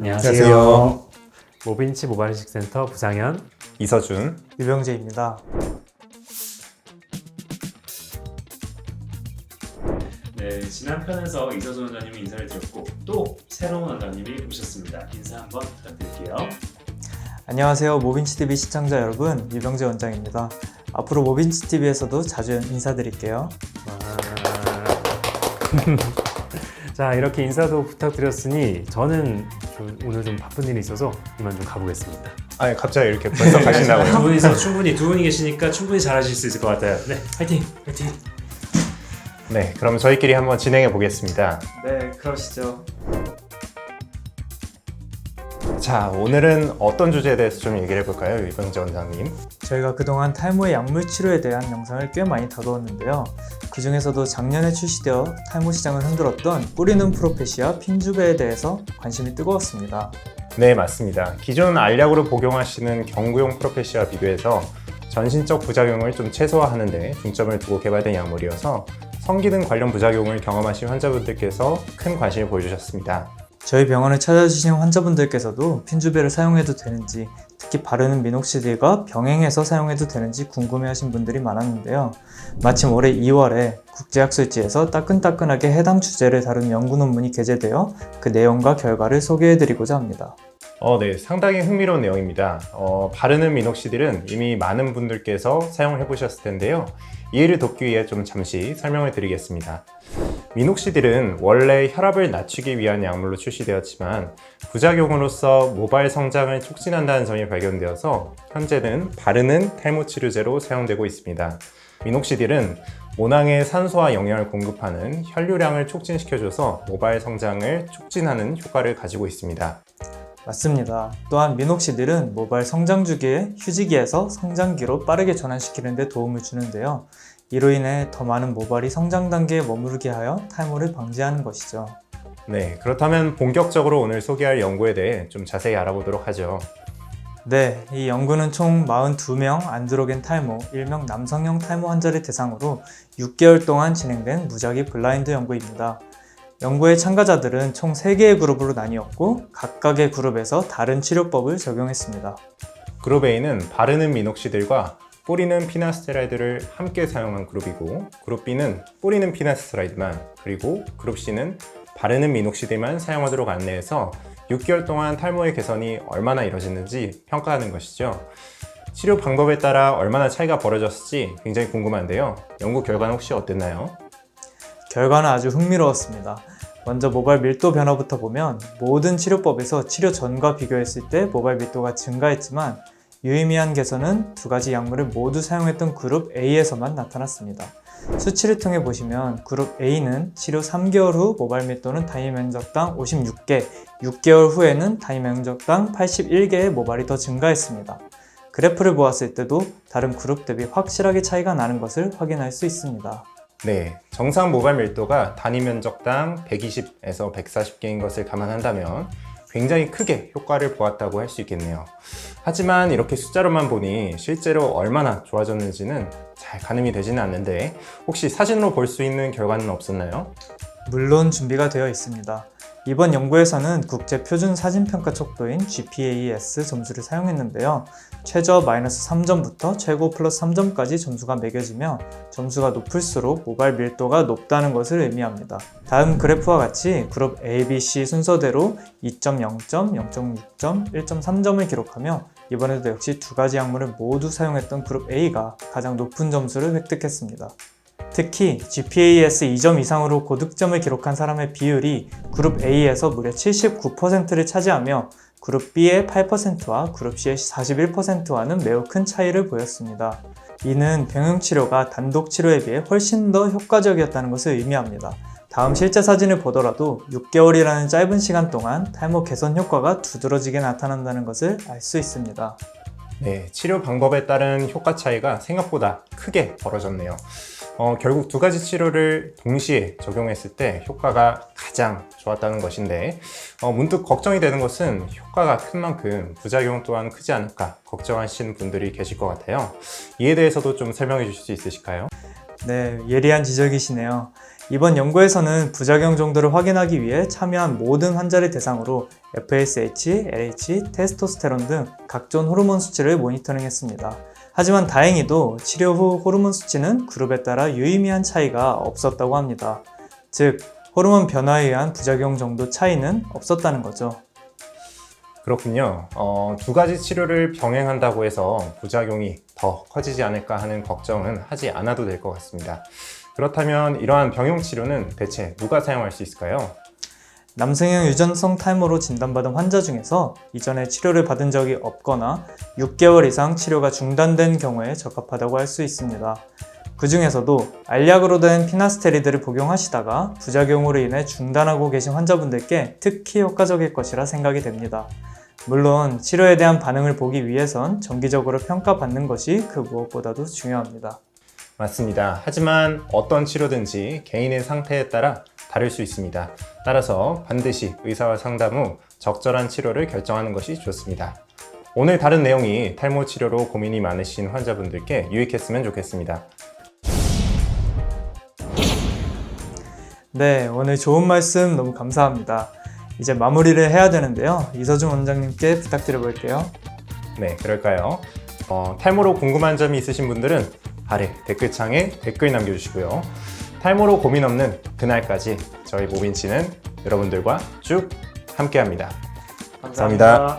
안녕하세요. 모빈치 모발이식센터 부상현 이서준, 유병재입니다. 네, 지난 편에서 이서준 원장님이 인사를 드렸고 또 새로운 원장님이 오셨습니다. 인사 한번 부탁드릴게요. 안녕하세요. 모빈치TV 시청자 여러분, 유병재 원장입니다. 앞으로 모빈치TV에서도 자주 인사드릴게요. 자, 이렇게 인사도 부탁드렸으니 저는 오늘 좀 바쁜 일이 있어서 이만 좀 가보겠습니다. 아니 갑자기 이렇게 벌써 가신다고요? 두 분이서 두 분이 계시니까 충분히 잘하실 수 있을 것 같아요. 네, 화이팅! 화이팅! 네, 그럼 저희끼리 한번 진행해 보겠습니다. 네, 그러시죠. 자, 오늘은 어떤 주제에 대해서 좀 얘기를 해볼까요, 유병재 원장님? 저희가 그동안 탈모의 약물 치료에 대한 영상을 꽤 많이 다루었는데요. 그 중에서도 작년에 출시되어 탈모 시장을 흔들었던 뿌리는 프로페시아 핀주베에 대해서 관심이 뜨거웠습니다. 네, 맞습니다. 기존 알약으로 복용하시는 경구용 프로페시와 비교해서 전신적 부작용을 좀 최소화하는 데 중점을 두고 개발된 약물이어서 성기능 관련 부작용을 경험하신 환자분들께서 큰 관심을 보여주셨습니다. 저희 병원을 찾아주신 환자분들께서도 핀주베를 사용해도 되는지, 특히 바르는 미녹시딜과 병행해서 사용해도 되는지 궁금해하신 분들이 많았는데요. 마침 올해 2월에 국제학술지에서 따끈따끈하게 해당 주제를 다룬 연구 논문이 게재되어 그 내용과 결과를 소개해드리고자 합니다. 네, 상당히 흥미로운 내용입니다. 바르는 미녹시딜은 이미 많은 분들께서 사용을 해보셨을 텐데요. 이해를 돕기 위해 좀 잠시 설명을 드리겠습니다. 미녹시딜은 원래 혈압을 낮추기 위한 약물로 출시되었지만 부작용으로서 모발 성장을 촉진한다는 점이 발견되어서 현재는 바르는 탈모 치료제로 사용되고 있습니다. 미녹시딜은 모낭에 산소와 영양을 공급하는 혈류량을 촉진시켜줘서 모발 성장을 촉진하는 효과를 가지고 있습니다. 맞습니다. 또한 미녹시딜은 모발 성장 주기의 휴지기에서 성장기로 빠르게 전환시키는 데 도움을 주는데요. 이로 인해 더 많은 모발이 성장 단계에 머무르게 하여 탈모를 방지하는 것이죠. 네, 그렇다면 본격적으로 오늘 소개할 연구에 대해 좀 자세히 알아보도록 하죠. 네, 이 연구는 총 42명 안드로겐 탈모, 일명 남성형 탈모 환자를 대상으로 6개월 동안 진행된 무작위 블라인드 연구입니다. 연구의 참가자들은 총 3개의 그룹으로 나뉘었고 각각의 그룹에서 다른 치료법을 적용했습니다. 그룹 A는 바르는 미녹시딜과 뿌리는 피나스테라이드를 함께 사용한 그룹이고, 그룹 B는 뿌리는 피나스테라이드만, 그리고 그룹 C는 바르는 미녹시딜만 사용하도록 안내해서 6개월 동안 탈모의 개선이 얼마나 이루어졌는지 평가하는 것이죠. 치료 방법에 따라 얼마나 차이가 벌어졌을지 굉장히 궁금한데요. 연구 결과는 혹시 어땠나요? 결과는 아주 흥미로웠습니다. 먼저 모발 밀도 변화부터 보면 모든 치료법에서 치료 전과 비교했을 때 모발 밀도가 증가했지만 유의미한 개선은 두 가지 약물을 모두 사용했던 그룹 A에서만 나타났습니다. 수치를 통해 보시면 그룹 A는 치료 3개월 후 모발 밀도는 단위 면적당 56개, 6개월 후에는 단위 면적당 81개의 모발이 더 증가했습니다. 그래프를 보았을 때도 다른 그룹 대비 확실하게 차이가 나는 것을 확인할 수 있습니다. 네, 정상 모발 밀도가 단위 면적당 120에서 140개인 것을 감안한다면 굉장히 크게 효과를 보았다고 할 수 있겠네요. 하지만 이렇게 숫자로만 보니 실제로 얼마나 좋아졌는지는 잘 가늠이 되지는 않는데 혹시 사진으로 볼 수 있는 결과는 없었나요? 물론 준비가 되어 있습니다. 이번 연구에서는 국제 표준 사진평가 척도인 GPAS 점수를 사용했는데요. 최저 -3점부터 최고 +3점까지 점수가 매겨지며 점수가 높을수록 모발 밀도가 높다는 것을 의미합니다. 다음 그래프와 같이 그룹 A, B, C 순서대로 2점, 0점, 0.6점, 1.3점을 기록하며 이번에도 역시 두 가지 약물을 모두 사용했던 그룹 A가 가장 높은 점수를 획득했습니다. 특히 GPAS 2점 이상으로 고득점을 기록한 사람의 비율이 그룹 A에서 무려 79%를 차지하며 그룹 B의 8%와 그룹 C의 41%와는 매우 큰 차이를 보였습니다. 이는 병용치료가 단독치료에 비해 훨씬 더 효과적이었다는 것을 의미합니다. 다음 실제 사진을 보더라도 6개월이라는 짧은 시간 동안 탈모 개선 효과가 두드러지게 나타난다는 것을 알 수 있습니다. 네, 치료 방법에 따른 효과 차이가 생각보다 크게 벌어졌네요. 결국 두 가지 치료를 동시에 적용했을 때 효과가 가장 좋았다는 것인데 문득 걱정이 되는 것은 효과가 큰 만큼 부작용 또한 크지 않을까 걱정하시는 분들이 계실 것 같아요. 이에 대해서도 좀 설명해 주실 수 있으실까요? 네, 예리한 지적이시네요. 이번 연구에서는 부작용 정도를 확인하기 위해 참여한 모든 환자를 대상으로 FSH, LH, 테스토스테론 등 각종 호르몬 수치를 모니터링했습니다. 하지만 다행히도 치료 후 호르몬 수치는 그룹에 따라 유의미한 차이가 없었다고 합니다. 즉, 호르몬 변화에 의한 부작용 정도 차이는 없었다는 거죠. 그렇군요. 두 가지 치료를 병행한다고 해서 부작용이 더 커지지 않을까 하는 걱정은 하지 않아도 될 것 같습니다. 그렇다면 이러한 병용 치료는 대체 누가 사용할 수 있을까요? 남성형 유전성 탈모로 진단받은 환자 중에서 이전에 치료를 받은 적이 없거나 6개월 이상 치료가 중단된 경우에 적합하다고 할 수 있습니다. 그 중에서도 알약으로 된 피나스테리드를 복용하시다가 부작용으로 인해 중단하고 계신 환자분들께 특히 효과적일 것이라 생각이 됩니다. 물론 치료에 대한 반응을 보기 위해선 정기적으로 평가받는 것이 그 무엇보다도 중요합니다. 맞습니다. 하지만 어떤 치료든지 개인의 상태에 따라 다를 수 있습니다. 따라서 반드시 의사와 상담 후 적절한 치료를 결정하는 것이 좋습니다. 오늘 다룬 내용이 탈모 치료로 고민이 많으신 환자분들께 유익했으면 좋겠습니다. 네, 오늘 좋은 말씀 너무 감사합니다. 이제 마무리를 해야 되는데요. 이서준 원장님께 부탁드려 볼게요. 네, 그럴까요? 탈모로 궁금한 점이 있으신 분들은 아래 댓글창에 댓글 남겨주시고요. 탈모로 고민 없는 그날까지 저희 모빈치는 여러분들과 쭉 함께합니다. 감사합니다.